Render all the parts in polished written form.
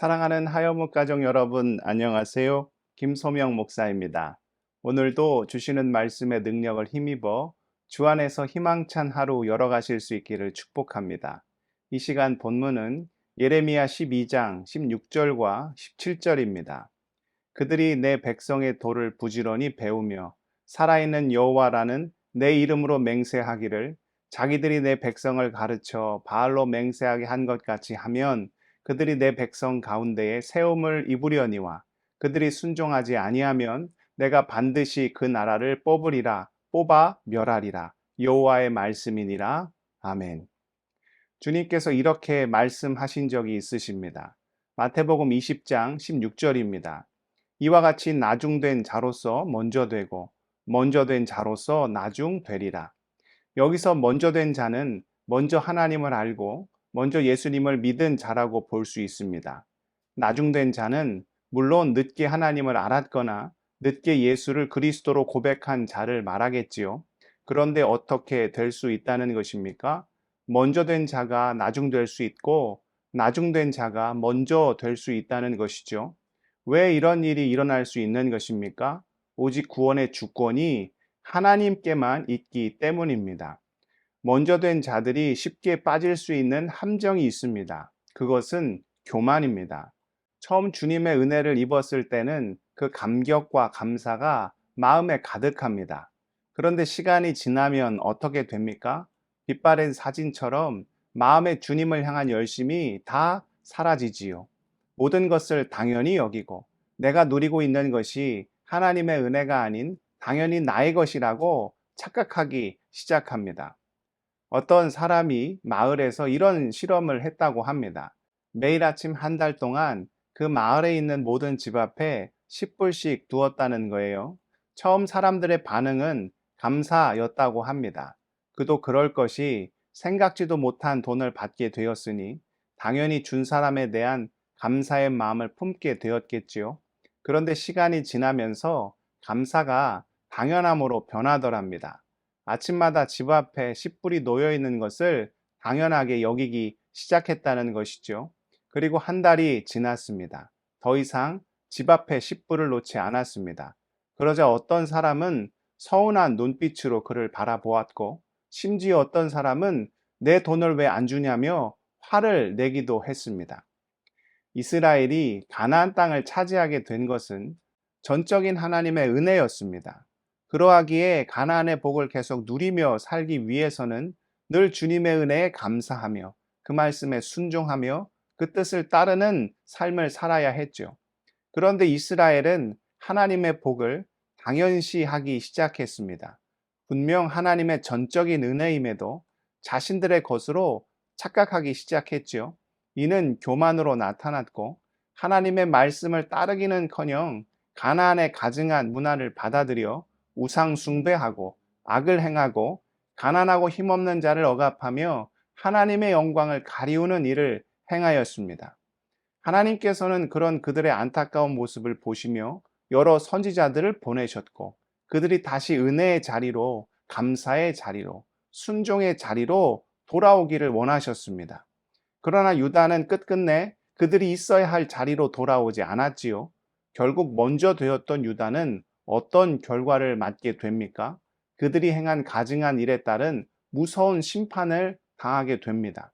사랑하는 하여묵 가족 여러분, 안녕하세요. 김소명 목사입니다. 오늘도 주시는 말씀의 능력을 힘입어 주 안에서 희망찬 하루 열어가실 수 있기를 축복합니다. 이 시간 본문은 예레미야 12장 16절과 17절입니다. 그들이 내 백성의 도를 부지런히 배우며 살아있는 여호와라는 내 이름으로 맹세하기를 자기들이 내 백성을 가르쳐 바알로 맹세하게 한 것 같이 하면 그들이 내 백성 가운데에 세움을 입으려니와 그들이 순종하지 아니하면 내가 반드시 그 나라를 뽑아 멸하리라. 여호와의 말씀이니라. 아멘. 주님께서 이렇게 말씀하신 적이 있으십니다. 마태복음 20장 16절입니다. 이와 같이 나중된 자로서 먼저 되고 먼저 된 자로서 나중 되리라. 여기서 먼저 된 자는 먼저 하나님을 알고 먼저 예수님을 믿은 자라고 볼 수 있습니다. 나중된 자는 물론 늦게 하나님을 알았거나 늦게 예수를 그리스도로 고백한 자를 말하겠지요. 그런데 어떻게 될 수 있다는 것입니까? 먼저 된 자가 나중될 수 있고 나중된 자가 먼저 될 수 있다는 것이죠. 왜 이런 일이 일어날 수 있는 것입니까? 오직 구원의 주권이 하나님께만 있기 때문입니다. 먼저 된 자들이 쉽게 빠질 수 있는 함정이 있습니다. 그것은 교만입니다. 처음 주님의 은혜를 입었을 때는 그 감격과 감사가 마음에 가득합니다. 그런데 시간이 지나면 어떻게 됩니까? 빛바랜 사진처럼 마음의 주님을 향한 열심이 다 사라지지요. 모든 것을 당연히 여기고 내가 누리고 있는 것이 하나님의 은혜가 아닌 당연히 나의 것이라고 착각하기 시작합니다. 어떤 사람이 마을에서 이런 실험을 했다고 합니다. 매일 아침 한 달 동안 그 마을에 있는 모든 집 앞에 10불씩 두었다는 거예요. 처음 사람들의 반응은 감사였다고 합니다. 그도 그럴 것이 생각지도 못한 돈을 받게 되었으니 당연히 준 사람에 대한 감사의 마음을 품게 되었겠지요. 그런데 시간이 지나면서 감사가 당연함으로 변하더랍니다. 아침마다 집 앞에 10불이 놓여 있는 것을 당연하게 여기기 시작했다는 것이죠. 그리고 한 달이 지났습니다. 더 이상 집 앞에 10불을 놓지 않았습니다. 그러자 어떤 사람은 서운한 눈빛으로 그를 바라보았고, 심지어 어떤 사람은 내 돈을 왜 안 주냐며 화를 내기도 했습니다. 이스라엘이 가나안 땅을 차지하게 된 것은 전적인 하나님의 은혜였습니다. 그러하기에 가나안의 복을 계속 누리며 살기 위해서는 늘 주님의 은혜에 감사하며 그 말씀에 순종하며 그 뜻을 따르는 삶을 살아야 했죠. 그런데 이스라엘은 하나님의 복을 당연시하기 시작했습니다. 분명 하나님의 전적인 은혜임에도 자신들의 것으로 착각하기 시작했지요. 이는 교만으로 나타났고 하나님의 말씀을 따르기는커녕 가나안의 가증한 문화를 받아들여 우상 숭배하고 악을 행하고 가난하고 힘없는 자를 억압하며 하나님의 영광을 가리우는 일을 행하였습니다. 하나님께서는 그런 그들의 안타까운 모습을 보시며 여러 선지자들을 보내셨고 그들이 다시 은혜의 자리로 감사의 자리로 순종의 자리로 돌아오기를 원하셨습니다. 그러나 유다는 끝끝내 그들이 있어야 할 자리로 돌아오지 않았지요. 결국 먼저 되었던 유다는 어떤 결과를 맞게 됩니까? 그들이 행한 가증한 일에 따른 무서운 심판을 당하게 됩니다.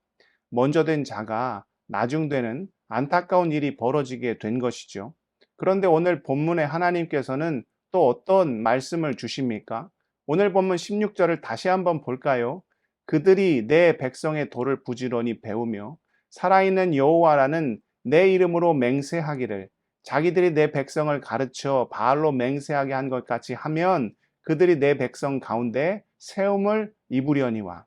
먼저 된 자가 나중되는 안타까운 일이 벌어지게 된 것이죠. 그런데 오늘 본문에 하나님께서는 또 어떤 말씀을 주십니까? 오늘 본문 16절을 다시 한번 볼까요? 그들이 내 백성의 도를 부지런히 배우며 살아있는 여호와라는 내 이름으로 맹세하기를 자기들이 내 백성을 가르쳐 바알로 맹세하게 한 것 같이 하면 그들이 내 백성 가운데 세움을 입으려니와.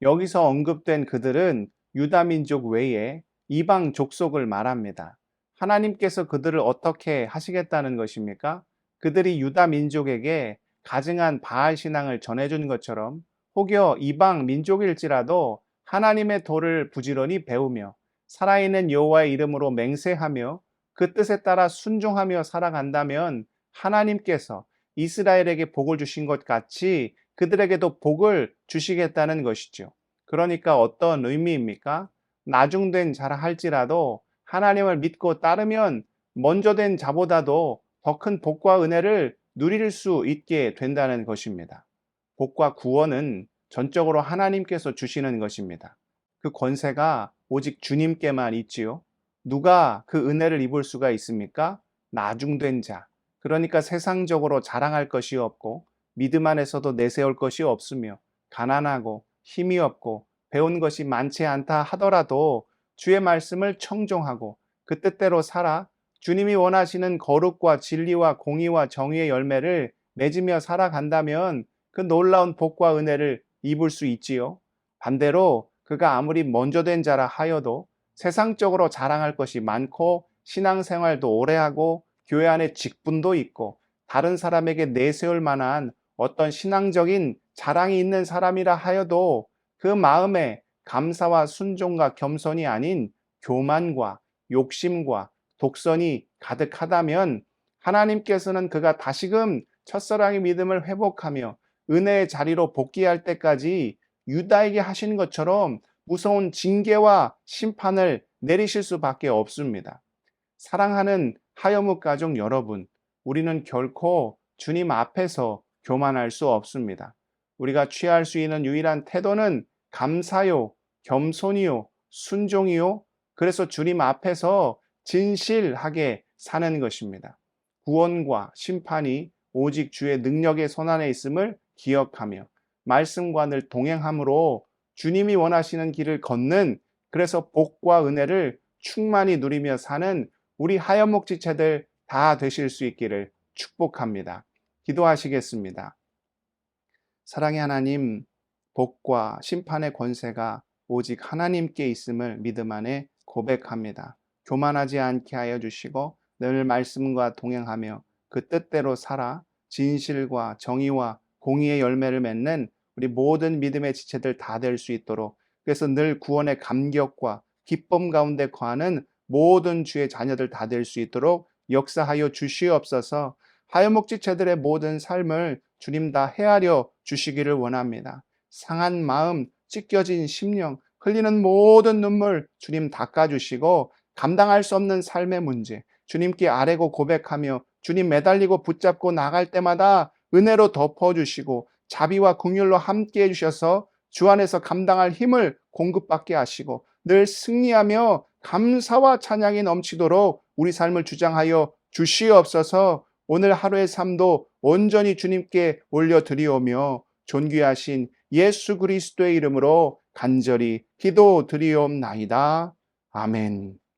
여기서 언급된 그들은 유다 민족 외에 이방 족속을 말합니다. 하나님께서 그들을 어떻게 하시겠다는 것입니까? 그들이 유다 민족에게 가증한 바알 신앙을 전해준 것처럼 혹여 이방 민족일지라도 하나님의 도를 부지런히 배우며 살아있는 여호와의 이름으로 맹세하며 그 뜻에 따라 순종하며 살아간다면 하나님께서 이스라엘에게 복을 주신 것 같이 그들에게도 복을 주시겠다는 것이죠. 그러니까 어떤 의미입니까? 나중된 자라 할지라도 하나님을 믿고 따르면 먼저 된 자보다도 더 큰 복과 은혜를 누릴 수 있게 된다는 것입니다. 복과 구원은 전적으로 하나님께서 주시는 것입니다. 그 권세가 오직 주님께만 있지요. 누가 그 은혜를 입을 수가 있습니까? 나중된 자. 그러니까 세상적으로 자랑할 것이 없고 믿음 안에서도 내세울 것이 없으며 가난하고 힘이 없고 배운 것이 많지 않다 하더라도 주의 말씀을 청종하고 그 뜻대로 살아 주님이 원하시는 거룩과 진리와 공의와 정의의 열매를 맺으며 살아간다면 그 놀라운 복과 은혜를 입을 수 있지요. 반대로 그가 아무리 먼저 된 자라 하여도 세상적으로 자랑할 것이 많고 신앙생활도 오래 하고 교회 안에 직분도 있고 다른 사람에게 내세울 만한 어떤 신앙적인 자랑이 있는 사람이라 하여도 그 마음에 감사와 순종과 겸손이 아닌 교만과 욕심과 독선이 가득하다면 하나님께서는 그가 다시금 첫사랑의 믿음을 회복하며 은혜의 자리로 복귀할 때까지 유다에게 하신 것처럼 무서운 징계와 심판을 내리실 수밖에 없습니다. 사랑하는 하여묵 가족 여러분, 우리는 결코 주님 앞에서 교만할 수 없습니다. 우리가 취할 수 있는 유일한 태도는 감사요, 겸손이요, 순종이요. 그래서 주님 앞에서 진실하게 사는 것입니다. 구원과 심판이 오직 주의 능력의 손안에 있음을 기억하며 말씀과 늘 동행함으로 주님이 원하시는 길을 걷는, 그래서 복과 은혜를 충만히 누리며 사는 우리 하얀목 지체들 다 되실 수 있기를 축복합니다. 기도하시겠습니다. 사랑의 하나님, 복과 심판의 권세가 오직 하나님께 있음을 믿음 안에 고백합니다. 교만하지 않게 하여 주시고 늘 말씀과 동행하며 그 뜻대로 살아 진실과 정의와 공의의 열매를 맺는 우리 모든 믿음의 지체들 다 될 수 있도록, 그래서 늘 구원의 감격과 기쁨 가운데 거하는 모든 주의 자녀들 다 될 수 있도록 역사하여 주시옵소서. 하여목 지체들의 모든 삶을 주님 다 헤아려 주시기를 원합니다. 상한 마음, 찢겨진 심령, 흘리는 모든 눈물 주님 닦아주시고 감당할 수 없는 삶의 문제 주님께 아뢰고 고백하며 주님 매달리고 붙잡고 나갈 때마다 은혜로 덮어주시고 자비와 긍휼로 함께 해주셔서 주 안에서 감당할 힘을 공급받게 하시고 늘 승리하며 감사와 찬양이 넘치도록 우리 삶을 주장하여 주시옵소서. 오늘 하루의 삶도 온전히 주님께 올려드리오며 존귀하신 예수 그리스도의 이름으로 간절히 기도드리옵나이다. 아멘.